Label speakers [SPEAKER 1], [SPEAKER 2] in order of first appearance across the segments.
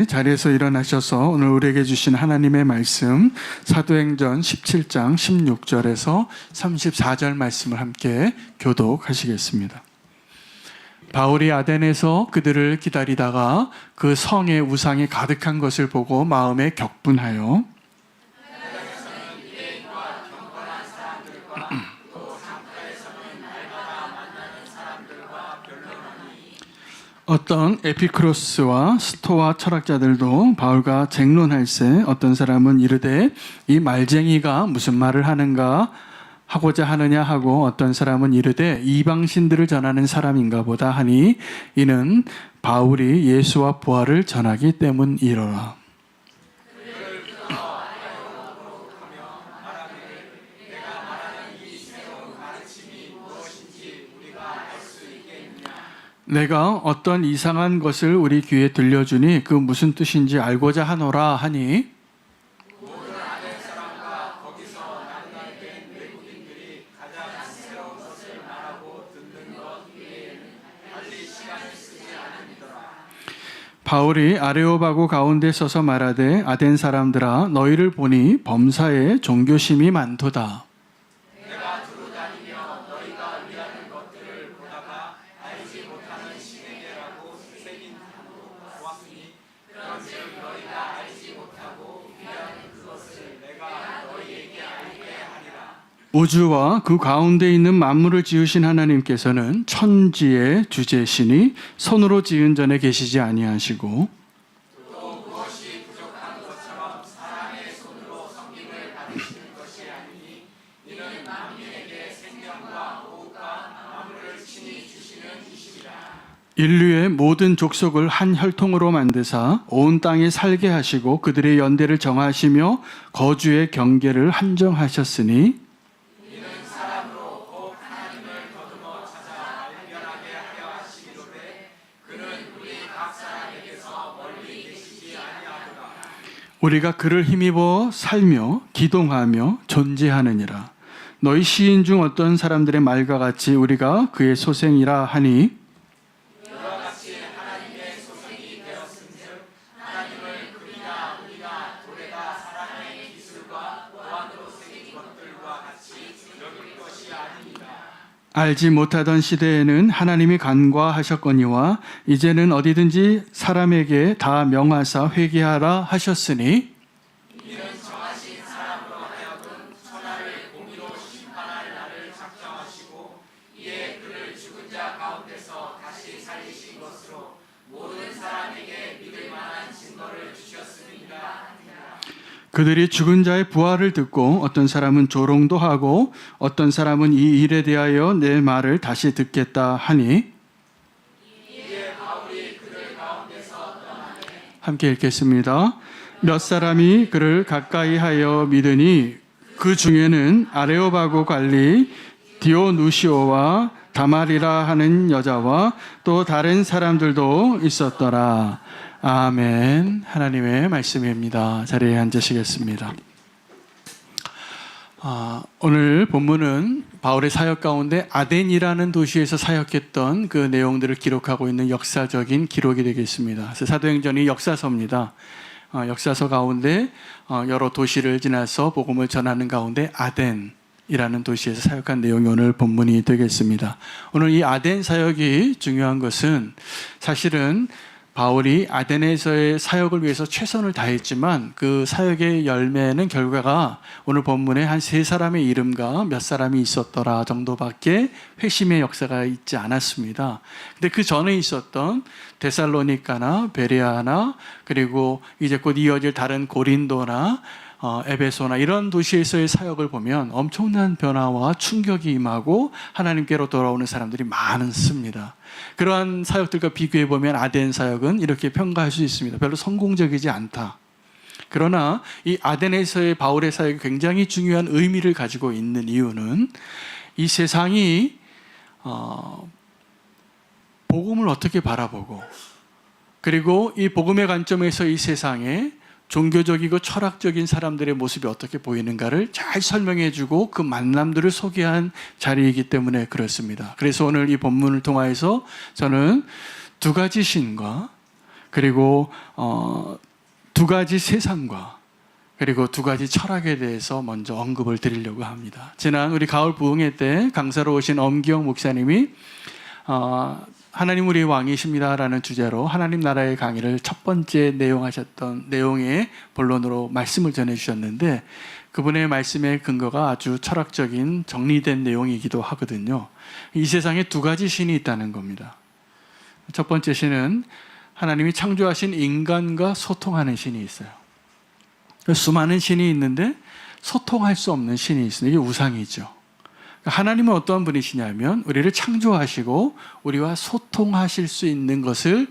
[SPEAKER 1] 자리에서 일어나셔서 오늘 우리에게 주신 하나님의 말씀 사도행전 17장 16절에서 34절 말씀을 함께 교독하시겠습니다. 바울이 아덴에서 그들을 기다리다가 그 성의 우상이 가득한 것을 보고 마음에 격분하여 어떤 에피크로스와 스토아 철학자들도 바울과 쟁론할세 어떤 사람은 이르되 이 말쟁이가 무슨 말을 하는가 하고자 하느냐 하고 어떤 사람은 이르되 이방신들을 전하는 사람인가 보다 하니 이는 바울이 예수와 부활을 전하기 때문이로라. 내가 어떤 이상한 것을 우리 귀에 들려주니 그 무슨 뜻인지 알고자 하노라 하니 바울이 아레오바고 가운데 서서 말하되 아덴 사람들아 너희를 보니 범사에 종교심이 많도다. 우주와 그 가운데 있는 만물을 지으신 하나님께서는 천지의 주제시니 손으로 지은 전에 계시지 아니하시고 또 무엇이 부족한 것처럼 사람의 손으로 섬김을 받으시는 것이 아니니 이는 만민에게 생명과 호흡과 만물을 친히 주시는 이시니라. 인류의 모든 족속을 한 혈통으로 만드사 온 땅에 살게 하시고 그들의 연대를 정하시며 거주의 경계를 한정하셨으니 우리가 그를 힘입어 살며 기동하며 존재하느니라. 너희 시인 중 어떤 사람들의 말과 같이 우리가 그의 소생이라 하니 이와 같이 하나님의 소생이 되었은즉 하나님을 금이나 은이나 돌에다 사람의 기술과 보안으로 새긴 것들과 같이 여길 것이 아닙니다. 알지 못하던 시대에는 하나님이 간과하셨거니와 이제는 어디든지 사람에게 다 명하사 회개하라 하셨으니 이는 정하신 사람으로 하여금 천하를 공의로 심판할 날을 작정하시고 이에 그를 죽은 자 가운데서 다시 살리신 것으로 모든 사람에게 믿을 만한 증거를 주셨음이니라. 그들이 죽은 자의 부활을 듣고 어떤 사람은 조롱도 하고 어떤 사람은 이 일에 대하여 내 말을 다시 듣겠다 하니 이에 바울이 그들 가운데서 떠나니 함께 읽겠습니다. 몇 사람이 그를 가까이 하여 믿으니 그 중에는 아레오바고 관리 디오누시오와 다말이라 하는 여자와 또 다른 사람들도 있었더라. 아멘. 하나님의 말씀입니다. 자리에 앉으시겠습니다. 오늘 본문은 바울의 사역 가운데 아덴이라는 도시에서 사역했던 그 내용들을 기록하고 있는 역사적인 기록이 되겠습니다. 그래서 사도행전이 역사서입니다. 역사서 가운데 여러 도시를 지나서 복음을 전하는 가운데 아덴이라는 도시에서 사역한 내용이 오늘 본문이 되겠습니다. 오늘 이 아덴 사역이 중요한 것은 사실은 바울이 아덴에서의 사역을 위해서 최선을 다했지만 그 사역의 열매는 결과가 오늘 본문에 한 3사람의 이름과 몇 사람이 있었더라 정도밖에 회심의 역사가 있지 않았습니다. 근데 그 전에 있었던 데살로니가나 베레아나 그리고 이제 곧 이어질 다른 고린도나 에베소나 이런 도시에서의 사역을 보면 엄청난 변화와 충격이 임하고 하나님께로 돌아오는 사람들이 많습니다. 그러한 사역들과 비교해보면 아덴 사역은 이렇게 평가할 수 있습니다. 별로 성공적이지 않다. 그러나 이 아덴에서의 바울의 사역이 굉장히 중요한 의미를 가지고 있는 이유는 이 세상이 복음을 어떻게 바라보고 그리고 이 복음의 관점에서 이 세상에 종교적이고 철학적인 사람들의 모습이 어떻게 보이는가를 잘 설명해주고 그 만남들을 소개한 자리이기 때문에 그렇습니다. 그래서 오늘 이 본문을 통해서 저는 두 가지 신과 그리고 두 가지 세상과 그리고 두 가지 철학에 대해서 먼저 언급을 드리려고 합니다. 지난 우리 가을 부흥회 때 강사로 오신 엄기영 목사님이 하나님 우리 왕이십니다라는 주제로 하나님 나라의 강의를 첫 번째 내용하셨던 내용의 본론으로 말씀을 전해주셨는데, 그분의 말씀의 근거가 아주 철학적인 정리된 내용이기도 하거든요. 이 세상에 두 가지 신이 있다는 겁니다. 첫 번째 신은 하나님이 창조하신 인간과 소통하는 신이 있어요. 수많은 신이 있는데 소통할 수 없는 신이 있습니다. 이게 우상이죠. 하나님은 어떠한 분이시냐면 우리를 창조하시고 우리와 소통하실 수 있는 것을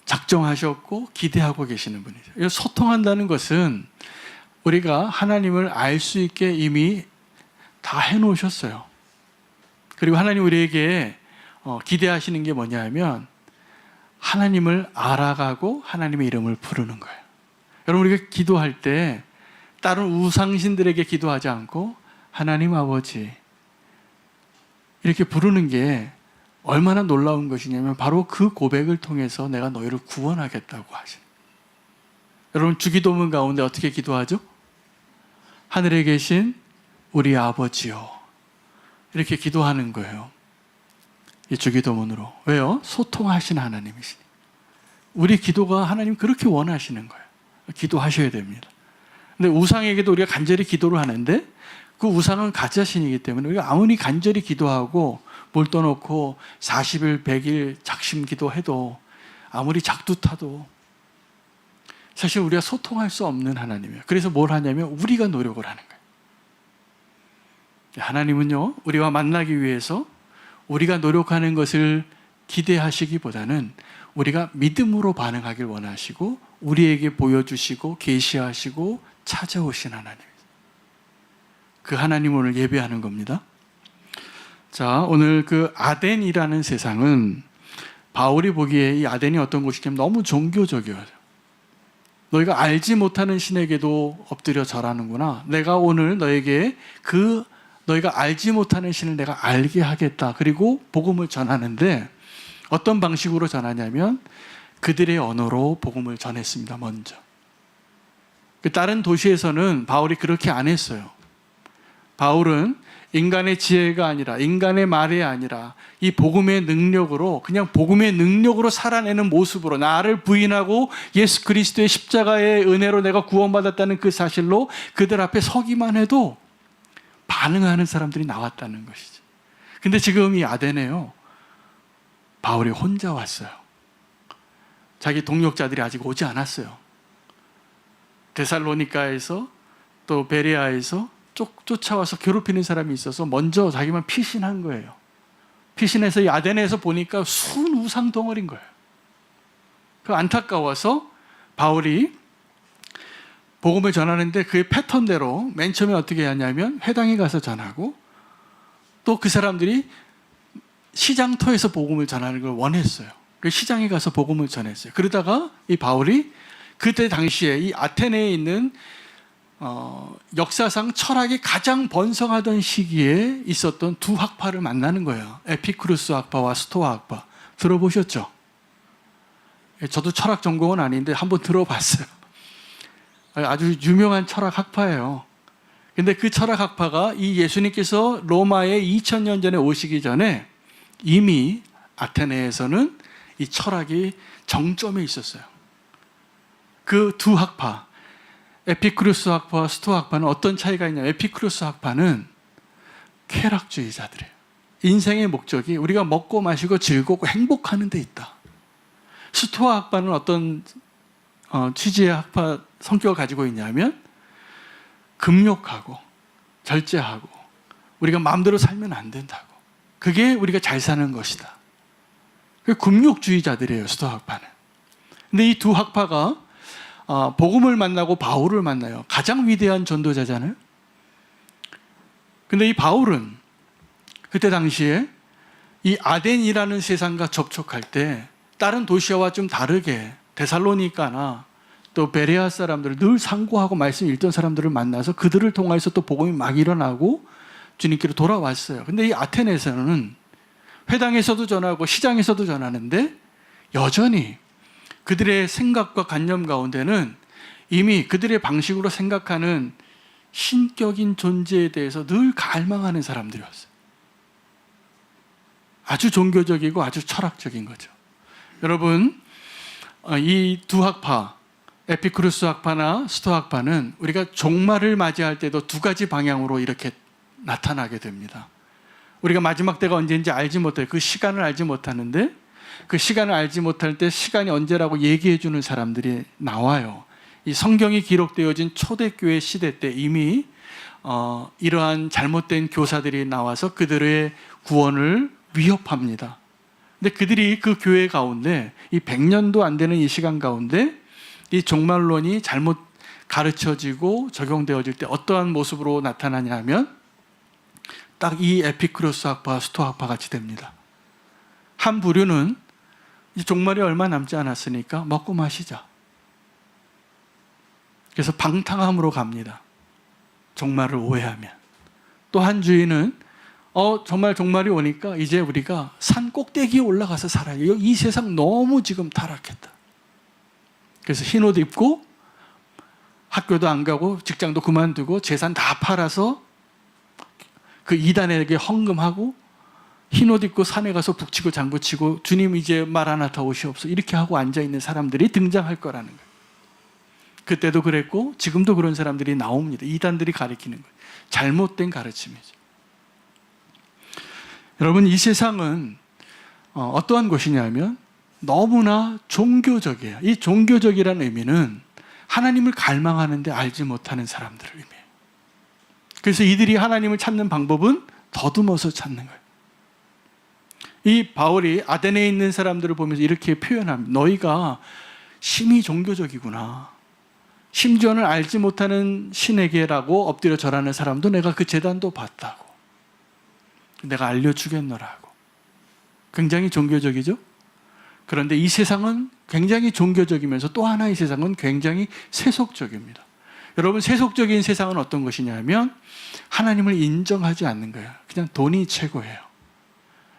[SPEAKER 1] 작정하셨고 기대하고 계시는 분이죠. 소통한다는 것은 우리가 하나님을 알 수 있게 이미 다 해놓으셨어요. 그리고 하나님 우리에게 기대하시는 게 뭐냐 하면 하나님을 알아가고 하나님의 이름을 부르는 거예요. 여러분, 우리가 기도할 때 다른 우상신들에게 기도하지 않고 하나님 아버지 이렇게 부르는 게 얼마나 놀라운 것이냐면 바로 그 고백을 통해서 내가 너희를 구원하겠다고 하시는. 여러분, 주기도문 가운데 어떻게 기도하죠? 하늘에 계신 우리 아버지요, 이렇게 기도하는 거예요. 이 주기도문으로. 왜요? 소통하시는 하나님이시니. 우리 기도가 하나님 그렇게 원하시는 거예요. 기도하셔야 됩니다. 근데 우상에게도 우리가 간절히 기도를 하는데 그 우상은 가짜신이기 때문에 우리가 아무리 간절히 기도하고 뭘 떠놓고 40일, 100일 작심 기도해도 아무리 작두 타도 사실 우리가 소통할 수 없는 하나님이에요. 그래서 뭘 하냐면 우리가 노력을 하는 거예요. 하나님은요, 우리와 만나기 위해서 우리가 노력하는 것을 기대하시기보다는 우리가 믿음으로 반응하길 원하시고 우리에게 보여주시고 계시하시고 찾아오신 하나님. 그 하나님 오늘 예배하는 겁니다. 자, 오늘 그 아덴이라는 세상은 바울이 보기에 이 아덴이 어떤 곳이냐면 너무 종교적이어요. 너희가 알지 못하는 신에게도 엎드려 절하는구나. 내가 오늘 너에게 너희가 알지 못하는 신을 내가 알게 하겠다. 그리고 복음을 전하는데 어떤 방식으로 전하냐면 그들의 언어로 복음을 전했습니다. 먼저. 다른 도시에서는 바울이 그렇게 안 했어요. 바울은 인간의 지혜가 아니라 인간의 말이 아니라 이 복음의 능력으로, 그냥 복음의 능력으로 살아내는 모습으로 나를 부인하고 예수 그리스도의 십자가의 은혜로 내가 구원받았다는 그 사실로 그들 앞에 서기만 해도 반응하는 사람들이 나왔다는 것이죠. 근데 지금 이 아덴에요, 바울이 혼자 왔어요. 자기 동역자들이 아직 오지 않았어요. 데살로니가에서 또 베레아에서 쫓아와서 괴롭히는 사람이 있어서 먼저 자기만 피신한 거예요. 피신해서 이 아덴에서 보니까 순 우상 덩어리인 거예요. 그 안타까워서 바울이 복음을 전하는데 그의 패턴대로 맨 처음에 어떻게 하냐면 회당에 가서 전하고 또 그 사람들이 시장터에서 복음을 전하는 걸 원했어요. 그 시장에 가서 복음을 전했어요. 그러다가 이 바울이 그때 당시에 이 아테네에 있는 역사상 철학이 가장 번성하던 시기에 있었던 두 학파를 만나는 거예요. 에피쿠루스 학파와 스토아 학파. 들어보셨죠? 저도 철학 전공은 아닌데 한번 들어봤어요. 아주 유명한 철학 학파예요. 근데 그 철학 학파가 이 예수님께서 로마에 2000년 전에 오시기 전에 이미 아테네에서는 이 철학이 정점에 있었어요. 그 두 학파, 에피쿠루스 학파와 스토아 학파는 어떤 차이가 있냐면 에피쿠루스 학파는 쾌락주의자들이에요. 인생의 목적이 우리가 먹고 마시고 즐겁고 행복하는 데 있다. 스토아 학파는 어떤 취지의 학파 성격을 가지고 있냐면 금욕하고 절제하고 우리가 마음대로 살면 안 된다고. 그게 우리가 잘 사는 것이다. 금욕주의자들이에요, 스토아 학파는. 근데 이 두 학파가 복음을 만나고 바울을 만나요. 가장 위대한 전도자잖아요. 근데 이 바울은 그때 당시에 이 아덴이라는 세상과 접촉할 때 다른 도시와 좀 다르게 데살로니가나 또 베레아 사람들을 늘 상고하고 말씀 읽던 사람들을 만나서 그들을 통해서 또 복음이 막 일어나고 주님께로 돌아왔어요. 근데 이 아테네에서는 회당에서도 전하고 시장에서도 전하는데 여전히 그들의 생각과 관념 가운데는 이미 그들의 방식으로 생각하는 신격인 존재에 대해서 늘 갈망하는 사람들이었어요. 아주 종교적이고 아주 철학적인 거죠. 여러분, 이 두 학파, 에피쿠로스 학파나 스토아 학파는 우리가 종말을 맞이할 때도 두 가지 방향으로 이렇게 나타나게 됩니다. 우리가 마지막 때가 언제인지 알지 못해요. 그 시간을 알지 못하는데, 그 시간을 알지 못할 때 시간이 언제라고 얘기해 주는 사람들이 나와요. 이 성경이 기록되어진 초대교회 시대 때 이미 이러한 잘못된 교사들이 나와서 그들의 구원을 위협합니다. 근데 그들이 그 교회 가운데 이 100년도 안 되는 이 시간 가운데 이 종말론이 잘못 가르쳐지고 적용되어질 때 어떠한 모습으로 나타나냐 하면 딱 이 에피쿠로스 학파, 스토아 학파 같이 됩니다. 한 부류는 이 종말이 얼마 남지 않았으니까 먹고 마시자. 그래서 방탕함으로 갑니다. 종말을 오해하면. 또 한 주인은 정말 종말이 오니까 이제 우리가 산 꼭대기에 올라가서 살아요. 이 세상 너무 지금 타락했다. 그래서 흰옷 입고 학교도 안 가고 직장도 그만두고 재산 다 팔아서 그 이단에게 헌금하고 흰옷 입고 산에 가서 북치고 장구치고 주님 이제 말 하나 더 오시옵소서 이렇게 하고 앉아있는 사람들이 등장할 거라는 거예요. 그때도 그랬고 지금도 그런 사람들이 나옵니다. 이단들이 가리키는 거예요. 잘못된 가르침이죠. 여러분, 이 세상은 어떠한 곳이냐면 너무나 종교적이에요. 이 종교적이라는 의미는 하나님을 갈망하는데 알지 못하는 사람들을 의미해요. 그래서 이들이 하나님을 찾는 방법은 더듬어서 찾는 거예요. 이 바울이 아데네에 있는 사람들을 보면서 이렇게 표현합니다. 너희가 심히 종교적이구나. 심지어는 알지 못하는 신에게라고 엎드려 절하는 사람도 내가 그 제단도 봤다고. 내가 알려주겠노라고. 굉장히 종교적이죠? 그런데 이 세상은 굉장히 종교적이면서 또 하나 이 세상은 굉장히 세속적입니다. 여러분, 세속적인 세상은 어떤 것이냐 하면 하나님을 인정하지 않는 거예요. 그냥 돈이 최고예요.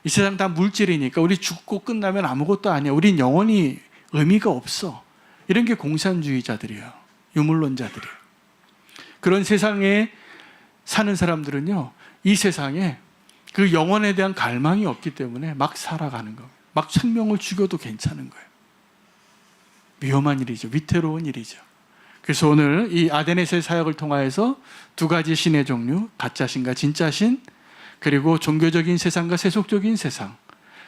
[SPEAKER 1] 이 세상 다 물질이니까 우리 죽고 끝나면 아무것도 아니야. 우린 영원히 의미가 없어. 이런 게 공산주의자들이에요. 유물론자들이에요. 그런 세상에 사는 사람들은요, 이 세상에 그 영혼에 대한 갈망이 없기 때문에 막 살아가는 거예요. 막 생명을 죽여도 괜찮은 거예요. 위험한 일이죠. 위태로운 일이죠. 그래서 오늘 이 아데네스의 사역을 통하여서 두 가지 신의 종류, 가짜 신과 진짜 신, 그리고 종교적인 세상과 세속적인 세상,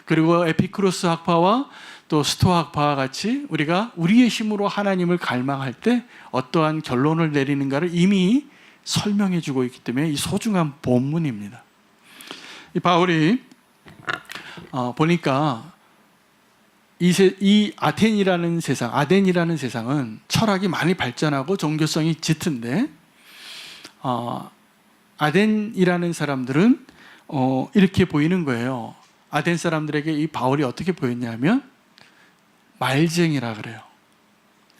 [SPEAKER 1] 그리고 에피쿠로스 학파와 또 스토아 학파와 같이 우리가 우리의 힘으로 하나님을 갈망할 때 어떠한 결론을 내리는가를 이미 설명해 주고 있기 때문에 이 소중한 본문입니다. 이 바울이 보니까 이 아덴이라는 세상은 철학이 많이 발전하고 종교성이 짙은데 아덴이라는 사람들은 이렇게 보이는 거예요. 아덴 사람들에게 이 바울이 어떻게 보였냐면 말쟁이라 그래요.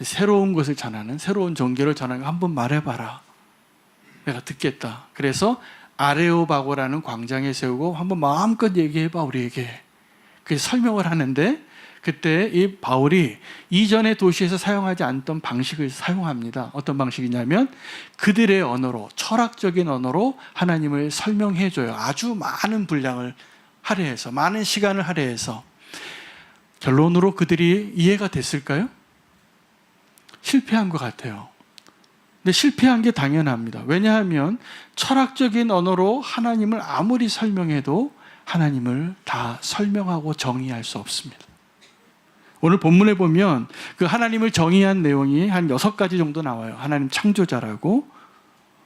[SPEAKER 1] 새로운 것을 전하는, 새로운 종교를 전하는 거 한번 말해봐라. 내가 듣겠다. 그래서 아레오바고라는 광장에 세우고 한번 마음껏 얘기해봐 우리에게. 그래서 설명을 하는데 그때 이 바울이 이전의 도시에서 사용하지 않던 방식을 사용합니다. 어떤 방식이냐면 그들의 언어로, 철학적인 언어로 하나님을 설명해줘요. 아주 많은 분량을 할애해서, 많은 시간을 할애해서. 결론으로 그들이 이해가 됐을까요? 실패한 것 같아요. 근데 실패한 게 당연합니다. 왜냐하면 철학적인 언어로 하나님을 아무리 설명해도 하나님을 다 설명하고 정의할 수 없습니다. 오늘 본문에 보면 그 하나님을 정의한 내용이 한 6가지 정도 나와요. 하나님 창조자라고,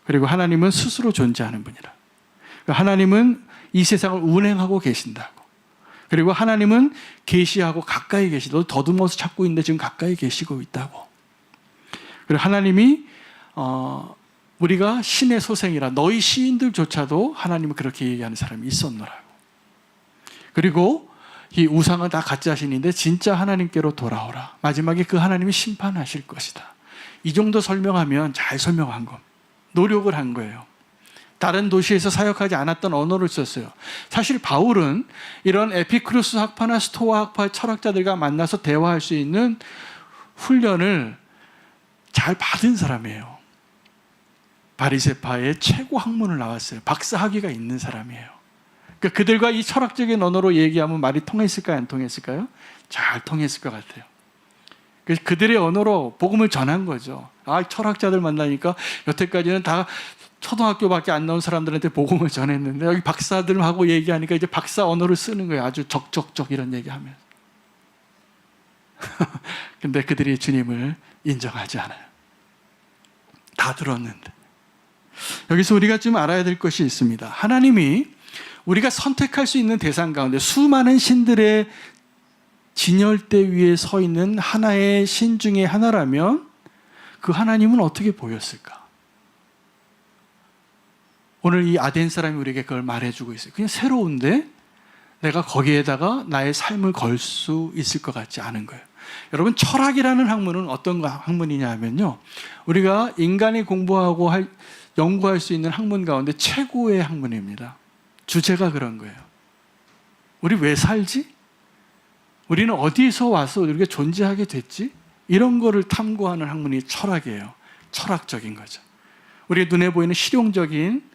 [SPEAKER 1] 그리고 하나님은 스스로 존재하는 분이라, 하나님은 이 세상을 운행하고 계신다고, 그리고 하나님은 계시하고 가까이 계시고 더듬어서 찾고 있는데 지금 가까이 계시고 있다고, 그리고 하나님이 우리가 신의 소생이라 너희 시인들조차도 하나님을 그렇게 얘기하는 사람이 있었노라고. 그리고 이 우상은 다 가짜 신인데 진짜 하나님께로 돌아오라. 마지막에 그 하나님이 심판하실 것이다. 이 정도 설명하면 잘 설명한 거. 노력을 한 거예요. 다른 도시에서 사역하지 않았던 언어를 썼어요. 사실 바울은 이런 에피쿠로스 학파나 스토아 학파 철학자들과 만나서 대화할 수 있는 훈련을 잘 받은 사람이에요. 바리새파의 최고 학문을 나왔어요. 박사 학위가 있는 사람이에요. 그러니까 그들과 이 철학적인 언어로 얘기하면 말이 통했을까요? 안 통했을까요? 잘 통했을 것 같아요. 그래서 그들의 언어로 복음을 전한 거죠. 철학자들 만나니까 여태까지는 다 초등학교밖에 안 나온 사람들한테 복음을 전했는데 여기 박사들하고 얘기하니까 이제 박사 언어를 쓰는 거예요. 아주 적적적 이런 얘기하면. 근데 그들이 주님을 인정하지 않아요. 다 들었는데. 여기서 우리가 좀 알아야 될 것이 있습니다. 하나님이 우리가 선택할 수 있는 대상 가운데 수많은 신들의 진열대 위에 서 있는 하나의 신 중에 하나라면 그 하나님은 어떻게 보였을까? 오늘 이 아덴 사람이 우리에게 그걸 말해주고 있어요. 그냥 새로운데 내가 거기에다가 나의 삶을 걸 수 있을 것 같지 않은 거예요. 여러분, 철학이라는 학문은 어떤 학문이냐 하면요, 우리가 인간이 공부하고 연구할 수 있는 학문 가운데 최고의 학문입니다. 주제가 그런 거예요. 우리 왜 살지? 우리는 어디서 와서 우리가 존재하게 됐지? 이런 거를 탐구하는 학문이 철학이에요. 철학적인 거죠. 우리 눈에 보이는 실용적인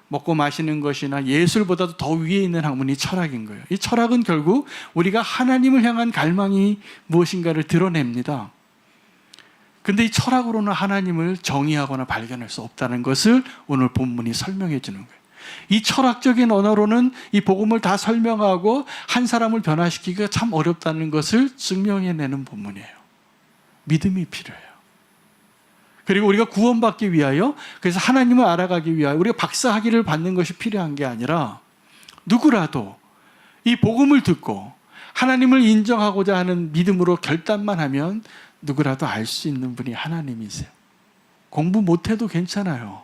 [SPEAKER 1] 먹고 마시는 것이나 예술보다도 더 위에 있는 학문이 철학인 거예요. 이 철학은 결국 우리가 하나님을 향한 갈망이 무엇인가를 드러냅니다. 근데 이 철학으로는 하나님을 정의하거나 발견할 수 없다는 것을 오늘 본문이 설명해 주는 거예요. 이 철학적인 언어로는 이 복음을 다 설명하고 한 사람을 변화시키기가 참 어렵다는 것을 증명해내는 본문이에요. 믿음이 필요해요. 그리고 우리가 구원받기 위하여, 그래서 하나님을 알아가기 위하여 우리가 박사학위를 받는 것이 필요한 게 아니라 누구라도 이 복음을 듣고 하나님을 인정하고자 하는 믿음으로 결단만 하면 누구라도 알 수 있는 분이 하나님이세요. 공부 못해도 괜찮아요.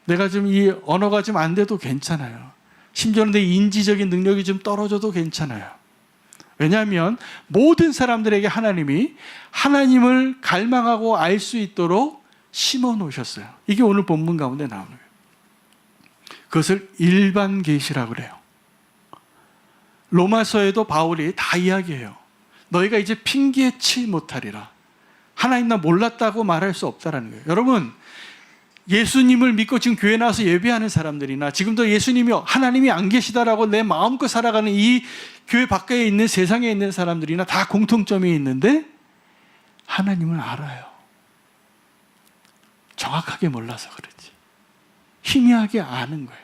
[SPEAKER 1] 내가 좀 이 언어가 좀 안 돼도 괜찮아요. 심지어는 내 인지적인 능력이 좀 떨어져도 괜찮아요. 왜냐하면 모든 사람들에게 하나님이 하나님을 갈망하고 알 수 있도록 심어 놓으셨어요. 이게 오늘 본문 가운데 나오는 거예요. 그것을 일반 계시라고 그래요. 로마서에도 바울이 다 이야기해요. 너희가 이제 핑계치 못하리라. 하나님 나 몰랐다고 말할 수 없다라는 거예요. 여러분, 예수님을 믿고 지금 교회 나와서 예배하는 사람들이나 지금도 예수님이 하나님이 안 계시다라고 내 마음껏 살아가는 이 교회 밖에 있는 세상에 있는 사람들이나 다 공통점이 있는데 하나님을 알아요. 정확하게 몰라서 그렇지. 희미하게 아는 거예요.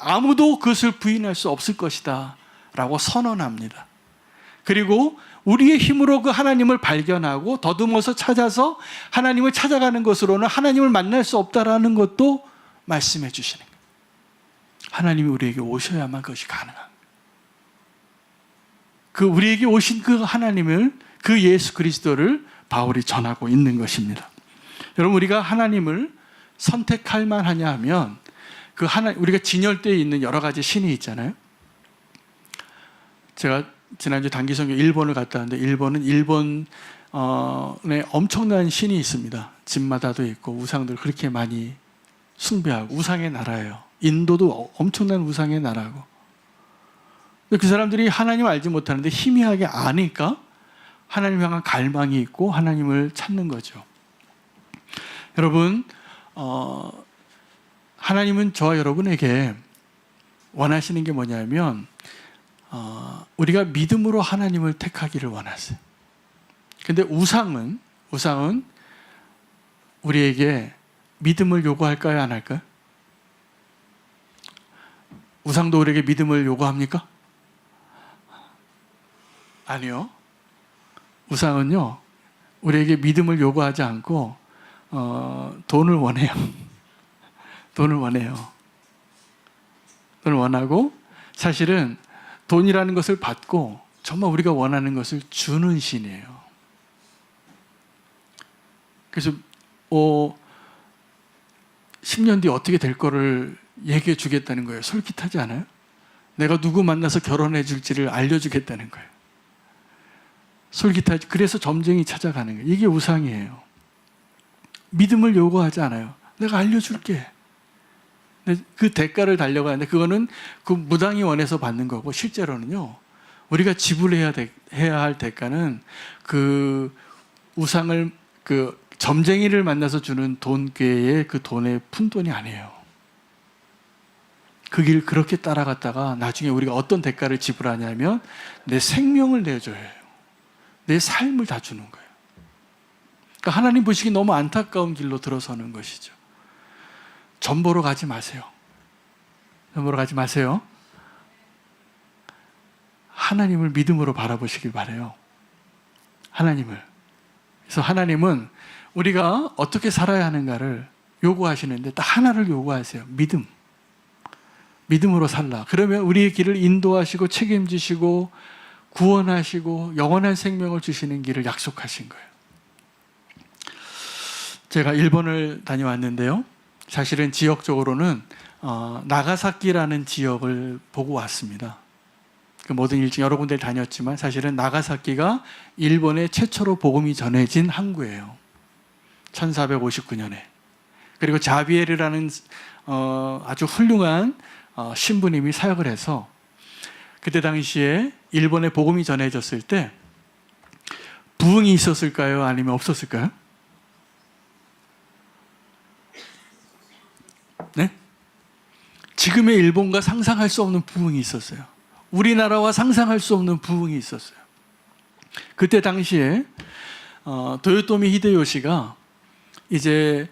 [SPEAKER 1] 아무도 그것을 부인할 수 없을 것이다 라고 선언합니다. 그리고 우리의 힘으로 그 하나님을 발견하고 더듬어서 찾아서 하나님을 찾아가는 것으로는 하나님을 만날 수 없다라는 것도 말씀해 주시는 거예요. 하나님이 우리에게 오셔야만 그것이 가능한 거예요. 우리에게 오신 그 하나님을, 그 예수 그리스도를 바울이 전하고 있는 것입니다. 여러분, 우리가 하나님을 선택할 만하냐 하면 우리가 진열대에 있는 여러 가지 신이 있잖아요. 제가 지난주 단기선교 일본을 갔다 왔는데 일본에 엄청난 신이 있습니다. 집마다도 있고 우상들 그렇게 많이 숭배하고 우상의 나라예요. 인도도 엄청난 우상의 나라고. 근데 그 사람들이 하나님을 알지 못하는데 희미하게 아니까 하나님 향한 갈망이 있고 하나님을 찾는 거죠. 여러분, 하나님은 저와 여러분에게 원하시는 게 뭐냐면 우리가 믿음으로 하나님을 택하기를 원하세요. 근데 우상은 우리에게 믿음을 요구할까요? 안 할까요? 우상도 우리에게 믿음을 요구합니까? 아니요. 우상은요, 우리에게 믿음을 요구하지 않고 돈을 원해요. 돈을 원해요. 돈을 원하고 사실은 돈이라는 것을 받고 정말 우리가 원하는 것을 주는 신이에요. 그래서 10년 뒤에 어떻게 될 거를 얘기해 주겠다는 거예요. 솔깃하지 않아요? 내가 누구 만나서 결혼해 줄지를 알려주겠다는 거예요. 솔깃하지. 그래서 점쟁이 찾아가는 거예요. 이게 우상이에요. 믿음을 요구하지 않아요. 내가 알려줄게. 그 대가를 달려가는데 그거는 그 무당이 원해서 받는 거고 실제로는요, 우리가 해야 할 대가는 그 우상을, 그 점쟁이를 만나서 주는 돈괴의 그 돈의 푼돈이 아니에요. 그 길 그렇게 따라갔다가 나중에 우리가 어떤 대가를 지불하냐면 내 생명을 내줘야 해요. 내 삶을 다 주는 거예요. 그러니까 하나님 보시기 너무 안타까운 길로 들어서는 것이죠. 전 보러 가지 마세요. 전 보러 가지 마세요. 하나님을 믿음으로 바라보시길 바라요. 하나님을. 그래서 하나님은 우리가 어떻게 살아야 하는가를 요구하시는데 딱 하나를 요구하세요. 믿음. 믿음으로 살라. 그러면 우리의 길을 인도하시고 책임지시고 구원하시고 영원한 생명을 주시는 길을 약속하신 거예요. 제가 일본을 다녀왔는데요. 사실은 지역적으로는 나가사키라는 지역을 보고 왔습니다. 그 모든 일정 여러 군데를 다녔지만 사실은 나가사키가 일본에 최초로 복음이 전해진 항구예요. 1459년에. 그리고 자비에르라는 아주 훌륭한 신부님이 사역을 해서 그때 당시에 일본에 복음이 전해졌을 때 부흥이 있었을까요? 아니면 없었을까요? 네? 지금의 일본과 상상할 수 없는 부흥이 있었어요. 우리나라와 상상할 수 없는 부흥이 있었어요. 그때 당시에 도요토미 히데요시가 이제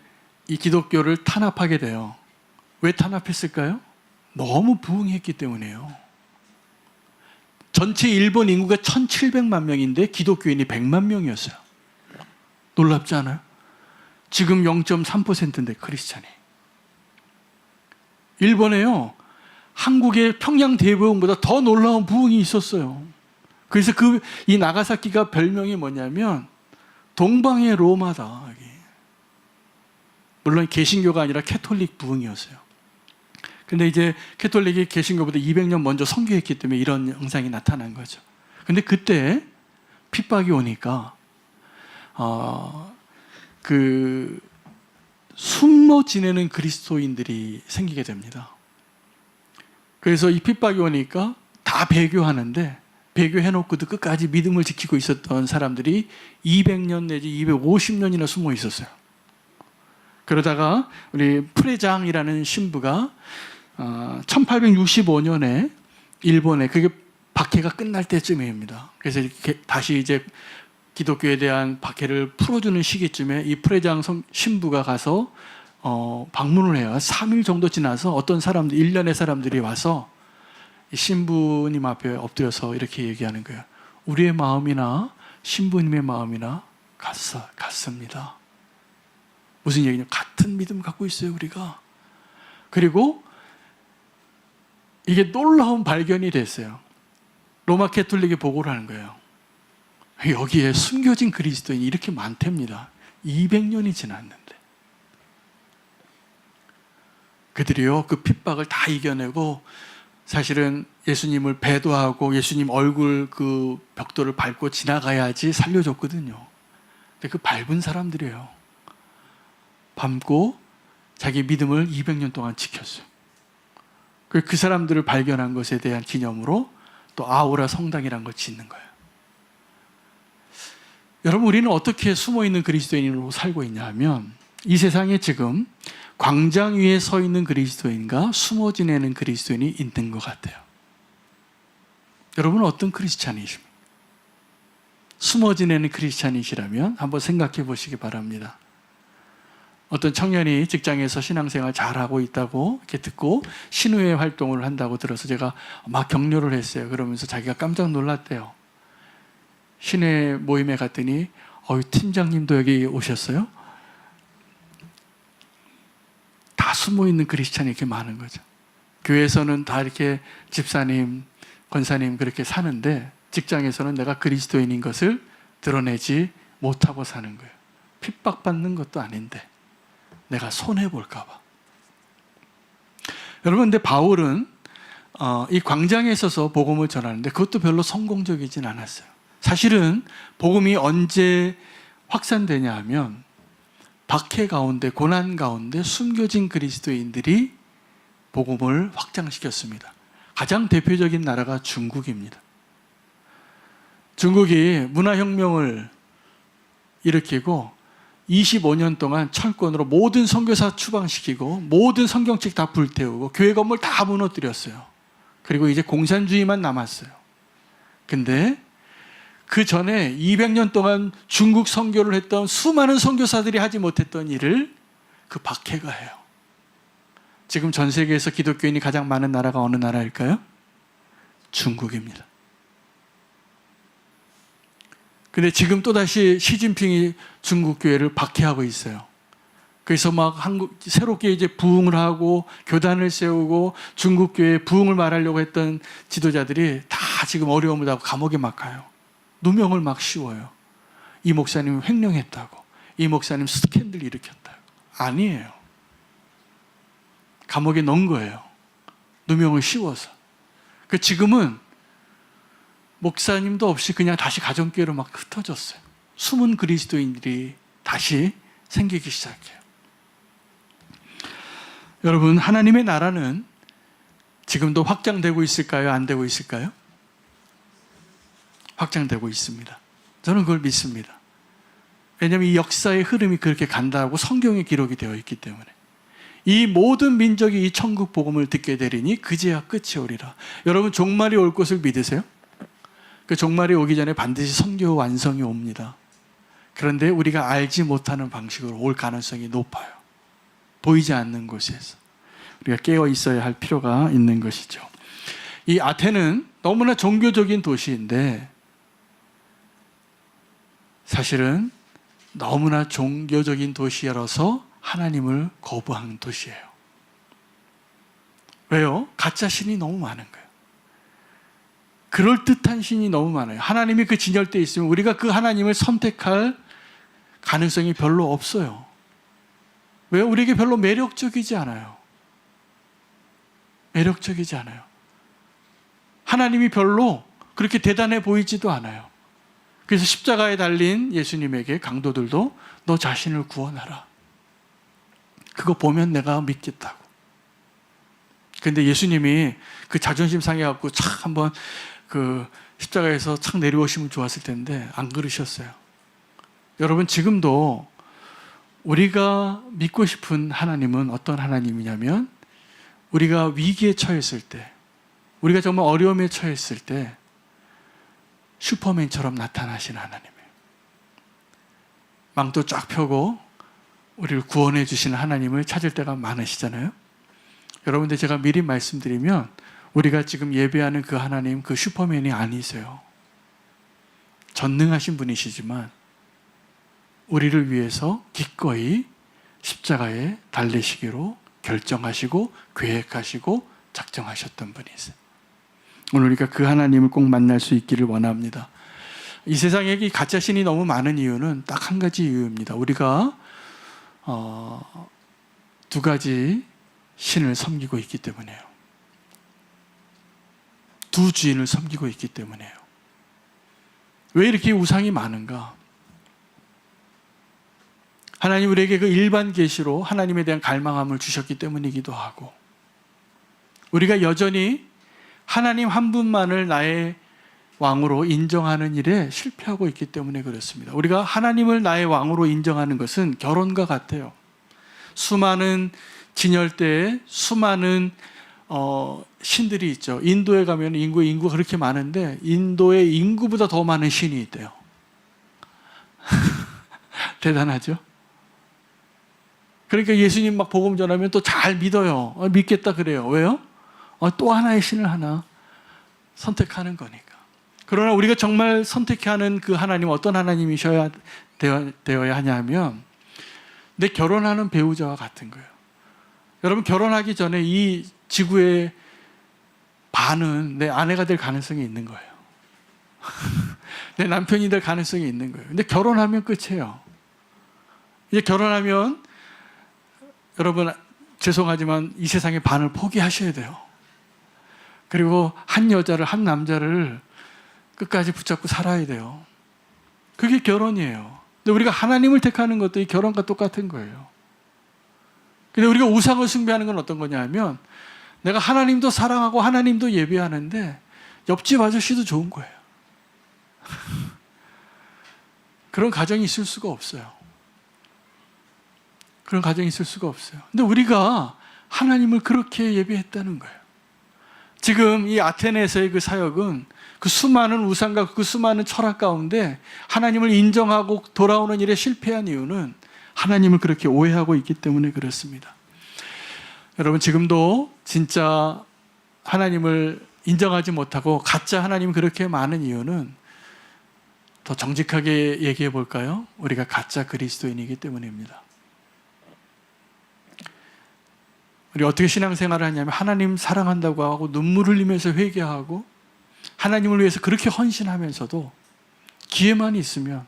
[SPEAKER 1] 이 기독교를 탄압하게 돼요. 왜 탄압했을까요? 너무 부흥했기 때문이에요. 전체 일본 인구가 1700만 명인데 기독교인이 100만 명이었어요. 놀랍지 않아요? 지금 0.3%인데 크리스찬이. 일본에요, 한국의 평양 대부흥보다 더 놀라운 부흥이 있었어요. 그래서 이 나가사키가 별명이 뭐냐면 동방의 로마다. 물론 개신교가 아니라 캐톨릭 부흥이었어요. 근데 이제 캐톨릭이 개신교보다 200년 먼저 선교했기 때문에 이런 현상이 나타난 거죠. 근데 그때 핍박이 오니까 숨어 지내는 그리스도인들이 생기게 됩니다. 그래서 이 핍박이 오니까 다 배교하는데 배교해놓고도 끝까지 믿음을 지키고 있었던 사람들이 200년 내지 250년이나 숨어 있었어요. 그러다가 우리 프레장이라는 신부가 1865년에 일본에, 그게 박해가 끝날 때쯤입니다. 그래서 이렇게 다시 이제 기독교에 대한 박해를 풀어주는 시기쯤에 이 프레장 신부가 가서 방문을 해요. 3일 정도 지나서 어떤 사람들, 일련의 사람들이 와서 이 신부님 앞에 엎드려서 이렇게 얘기하는 거예요. 우리의 마음이나 신부님의 마음이나 같습니다. 무슨 얘기냐? 같은 믿음 갖고 있어요, 우리가. 그리고 이게 놀라운 발견이 됐어요. 로마 캐톨릭이 보고를 하는 거예요. 여기에 숨겨진 그리스도인이 이렇게 많답니다. 200년이 지났는데. 그들이요, 그 핍박을 다 이겨내고 사실은 예수님을 배도하고 예수님 얼굴 그 벽돌을 밟고 지나가야지 살려줬거든요. 근데 그 밟은 사람들이에요. 밟고 자기 믿음을 200년 동안 지켰어요. 그 사람들을 발견한 것에 대한 기념으로 또 아우라 성당이라는 걸 짓는 거예요. 여러분, 우리는 어떻게 숨어있는 그리스도인으로 살고 있냐 하면 이 세상에 지금 광장 위에 서 있는 그리스도인과 숨어 지내는 그리스도인이 있는 것 같아요. 여러분은 어떤 크리스찬이십니까? 숨어 지내는 크리스찬이시라면 한번 생각해 보시기 바랍니다. 어떤 청년이 직장에서 신앙생활 잘하고 있다고 이렇게 듣고 신우회 활동을 한다고 들어서 제가 막 격려를 했어요. 그러면서 자기가 깜짝 놀랐대요. 신우회 모임에 갔더니 팀장님도 여기 오셨어요? 다 숨어있는 크리스찬이 이렇게 많은 거죠. 교회에서는 다 이렇게 집사님, 권사님 그렇게 사는데 직장에서는 내가 그리스도인인 것을 드러내지 못하고 사는 거예요. 핍박받는 것도 아닌데 내가 손해볼까 봐. 여러분, 근데 바울은 이 광장에 서서 복음을 전하는데 그것도 별로 성공적이진 않았어요. 사실은 복음이 언제 확산되냐 하면 박해 가운데, 고난 가운데 숨겨진 그리스도인들이 복음을 확장시켰습니다. 가장 대표적인 나라가 중국입니다. 중국이 문화혁명을 일으키고 25년 동안 철권으로 모든 선교사 추방시키고 모든 성경책 다 불태우고 교회 건물 다 무너뜨렸어요. 그리고 이제 공산주의만 남았어요. 근데 그 전에 200년 동안 중국 선교를 했던 수많은 선교사들이 하지 못했던 일을 그 박해가 해요. 지금 전 세계에서 기독교인이 가장 많은 나라가 어느 나라일까요? 중국입니다. 근데 지금 또다시 시진핑이 중국 교회를 박해하고 있어요. 그래서 막 새롭게 이제 부흥을 하고 교단을 세우고 중국 교회에 부흥을 말하려고 했던 지도자들이 다 지금 어려움을 하고 감옥에 막 가요. 누명을 막 씌워요. 이 목사님 횡령했다고. 이 목사님 스캔들 일으켰다고. 아니에요. 감옥에 넣은 거예요. 누명을 씌워서. 그 지금은 목사님도 없이 그냥 다시 가정교회로 막 흩어졌어요. 숨은 그리스도인들이 다시 생기기 시작해요. 여러분, 하나님의 나라는 지금도 확장되고 있을까요? 안 되고 있을까요? 확장되고 있습니다. 저는 그걸 믿습니다. 왜냐하면 이 역사의 흐름이 그렇게 간다고 성경에 기록이 되어 있기 때문에. 이 모든 민족이 이 천국 복음을 듣게 되리니 그제야 끝이 오리라. 여러분, 종말이 올 것을 믿으세요? 그 종말이 오기 전에 반드시 선교 완성이 옵니다. 그런데 우리가 알지 못하는 방식으로 올 가능성이 높아요. 보이지 않는 곳에서. 우리가 깨어 있어야 할 필요가 있는 것이죠. 이 아테는 너무나 종교적인 도시인데 사실은 너무나 종교적인 도시라서 하나님을 거부하는 도시예요. 왜요? 가짜 신이 너무 많은 거예요. 그럴듯한 신이 너무 많아요. 하나님이 그 진열대에 있으면 우리가 그 하나님을 선택할 가능성이 별로 없어요. 왜요? 우리에게 별로 매력적이지 않아요. 매력적이지 않아요. 하나님이 별로 그렇게 대단해 보이지도 않아요. 그래서 십자가에 달린 예수님에게 강도들도 너 자신을 구원하라. 그거 보면 내가 믿겠다고. 근데 예수님이 그 자존심 상해갖고 착 한번 그 십자가에서 착 내려오시면 좋았을 텐데 안 그러셨어요. 여러분, 지금도 우리가 믿고 싶은 하나님은 어떤 하나님이냐면 우리가 위기에 처했을 때, 우리가 정말 어려움에 처했을 때 슈퍼맨처럼 나타나신 하나님이에요. 망토 쫙 펴고 우리를 구원해 주시는 하나님을 찾을 때가 많으시잖아요. 여러분들, 제가 미리 말씀드리면 우리가 지금 예배하는 그 하나님, 그 슈퍼맨이 아니세요. 전능하신 분이시지만 우리를 위해서 기꺼이 십자가에 달리시기로 결정하시고 계획하시고 작정하셨던 분이세요. 오늘 우리가 그 하나님을 꼭 만날 수 있기를 원합니다. 이 세상에 이 가짜 신이 너무 많은 이유는 딱 한 가지 이유입니다. 우리가 두 가지 신을 섬기고 있기 때문에요. 두 주인을 섬기고 있기 때문에요. 왜 이렇게 우상이 많은가? 하나님 우리에게 그 일반 계시로 하나님에 대한 갈망함을 주셨기 때문이기도 하고, 우리가 여전히 하나님 한 분만을 나의 왕으로 인정하는 일에 실패하고 있기 때문에 그렇습니다. 우리가 하나님을 나의 왕으로 인정하는 것은 결혼과 같아요. 수많은 진열대에 수많은 신들이 있죠. 인도에 가면 인구가 그렇게 많은데 인도의 인구보다 더 많은 신이 있대요. 대단하죠? 그러니까 예수님 막 복음 전하면 또 잘 믿어요. 믿겠다 그래요. 왜요? 또 하나의 신을 하나 선택하는 거니까. 그러나 우리가 정말 선택해야 하는 그 하나님은 어떤 하나님이셔야 되어야 하냐 하면 내 결혼하는 배우자와 같은 거예요. 여러분, 결혼하기 전에 이 지구의 반은 내 아내가 될 가능성이 있는 거예요. 내 남편이 될 가능성이 있는 거예요. 근데 결혼하면 끝이에요. 이제 결혼하면 여러분, 죄송하지만 이 세상의 반을 포기하셔야 돼요. 그리고 한 여자를, 한 남자를 끝까지 붙잡고 살아야 돼요. 그게 결혼이에요. 근데 우리가 하나님을 택하는 것도 이 결혼과 똑같은 거예요. 근데 우리가 우상을 숭배하는 건 어떤 거냐 하면 내가 하나님도 사랑하고 하나님도 예배하는데 옆집 아저씨도 좋은 거예요. 그런 가정이 있을 수가 없어요. 그런 가정이 있을 수가 없어요. 근데 우리가 하나님을 그렇게 예배했다는 거예요. 지금 이 아테네에서의 그 사역은 그 수많은 우상과 그 수많은 철학 가운데 하나님을 인정하고 돌아오는 일에 실패한 이유는 하나님을 그렇게 오해하고 있기 때문에 그렇습니다. 여러분, 지금도 진짜 하나님을 인정하지 못하고 가짜 하나님이 그렇게 많은 이유는 더 정직하게 얘기해 볼까요? 우리가 가짜 그리스도인이기 때문입니다. 우리 어떻게 신앙생활을 하냐면 하나님 사랑한다고 하고 눈물 흘리면서 회개하고 하나님을 위해서 그렇게 헌신하면서도 기회만 있으면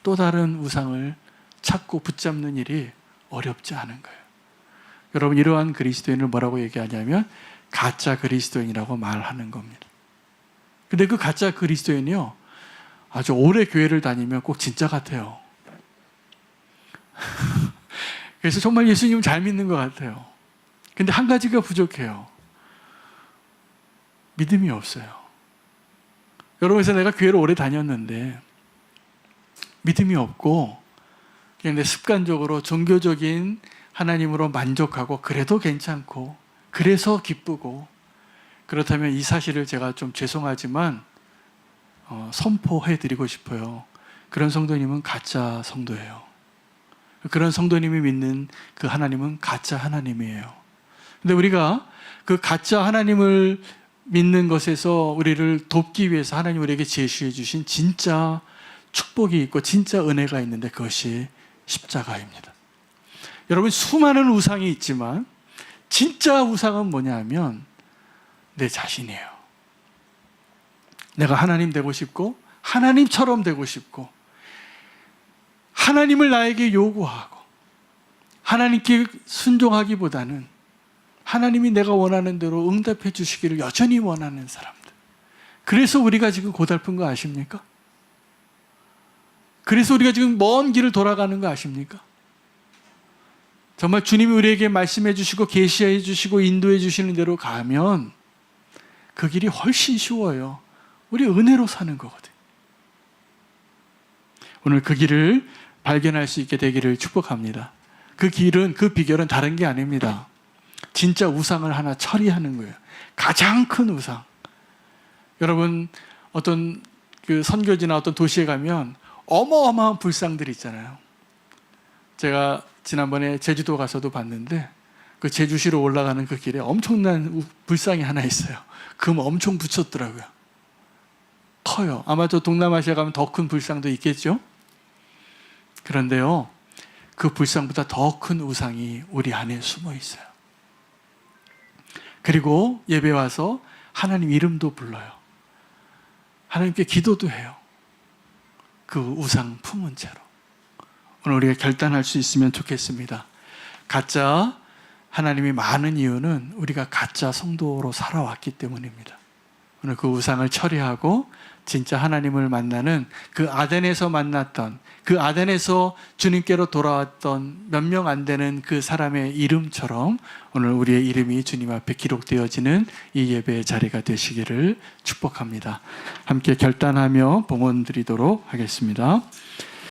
[SPEAKER 1] 또 다른 우상을 찾고 붙잡는 일이 어렵지 않은 거예요. 여러분, 이러한 그리스도인을 뭐라고 얘기하냐면 가짜 그리스도인이라고 말하는 겁니다. 근데 그 가짜 그리스도인이요, 아주 오래 교회를 다니면 꼭 진짜 같아요. 그래서 정말 예수님을 잘 믿는 것 같아요. 근데 한 가지가 부족해요. 믿음이 없어요. 여러분, 그래서 내가 교회를 오래 다녔는데 믿음이 없고 그냥 내 습관적으로 종교적인 하나님으로 만족하고 그래도 괜찮고 그래서 기쁘고, 그렇다면 이 사실을 제가 좀 죄송하지만 선포해드리고 싶어요. 그런 성도님은 가짜 성도예요. 그런 성도님이 믿는 그 하나님은 가짜 하나님이에요. 근데 우리가 그 가짜 하나님을 믿는 것에서 우리를 돕기 위해서 하나님 우리에게 제시해 주신 진짜 축복이 있고 진짜 은혜가 있는데 그것이 십자가입니다. 여러분, 수많은 우상이 있지만 진짜 우상은 뭐냐 하면 내 자신이에요. 내가 하나님 되고 싶고 하나님처럼 되고 싶고 하나님을 나에게 요구하고 하나님께 순종하기보다는 하나님이 내가 원하는 대로 응답해 주시기를 여전히 원하는 사람들. 그래서 우리가 지금 고달픈 거 아십니까? 그래서 우리가 지금 먼 길을 돌아가는 거 아십니까? 정말 주님이 우리에게 말씀해 주시고 계시해 주시고 인도해 주시는 대로 가면 그 길이 훨씬 쉬워요. 우리 은혜로 사는 거거든요. 오늘 그 길을 발견할 수 있게 되기를 축복합니다. 그 길은, 그 비결은 다른 게 아닙니다. 진짜 우상을 하나 처리하는 거예요. 가장 큰 우상. 여러분, 어떤 그 선교지나 어떤 도시에 가면 어마어마한 불상들이 있잖아요. 제가 지난번에 제주도 가서도 봤는데 그 제주시로 올라가는 그 길에 엄청난 불상이 하나 있어요. 금 엄청 붙였더라고요. 커요. 아마 저 동남아시아 가면 더 큰 불상도 있겠죠? 그런데요, 그 불상보다 더 큰 우상이 우리 안에 숨어 있어요. 그리고 예배 와서 하나님 이름도 불러요. 하나님께 기도도 해요. 그 우상 품은 채로. 오늘 우리가 결단할 수 있으면 좋겠습니다. 가짜 하나님이 많은 이유는 우리가 가짜 성도로 살아왔기 때문입니다. 오늘 그 우상을 처리하고 진짜 하나님을 만나는 그 아덴에서 만났던, 그 아덴에서 주님께로 돌아왔던 몇 명 안 되는 그 사람의 이름처럼 오늘 우리의 이름이 주님 앞에 기록되어지는 이 예배의 자리가 되시기를 축복합니다. 함께 결단하며 봉헌 드리도록 하겠습니다.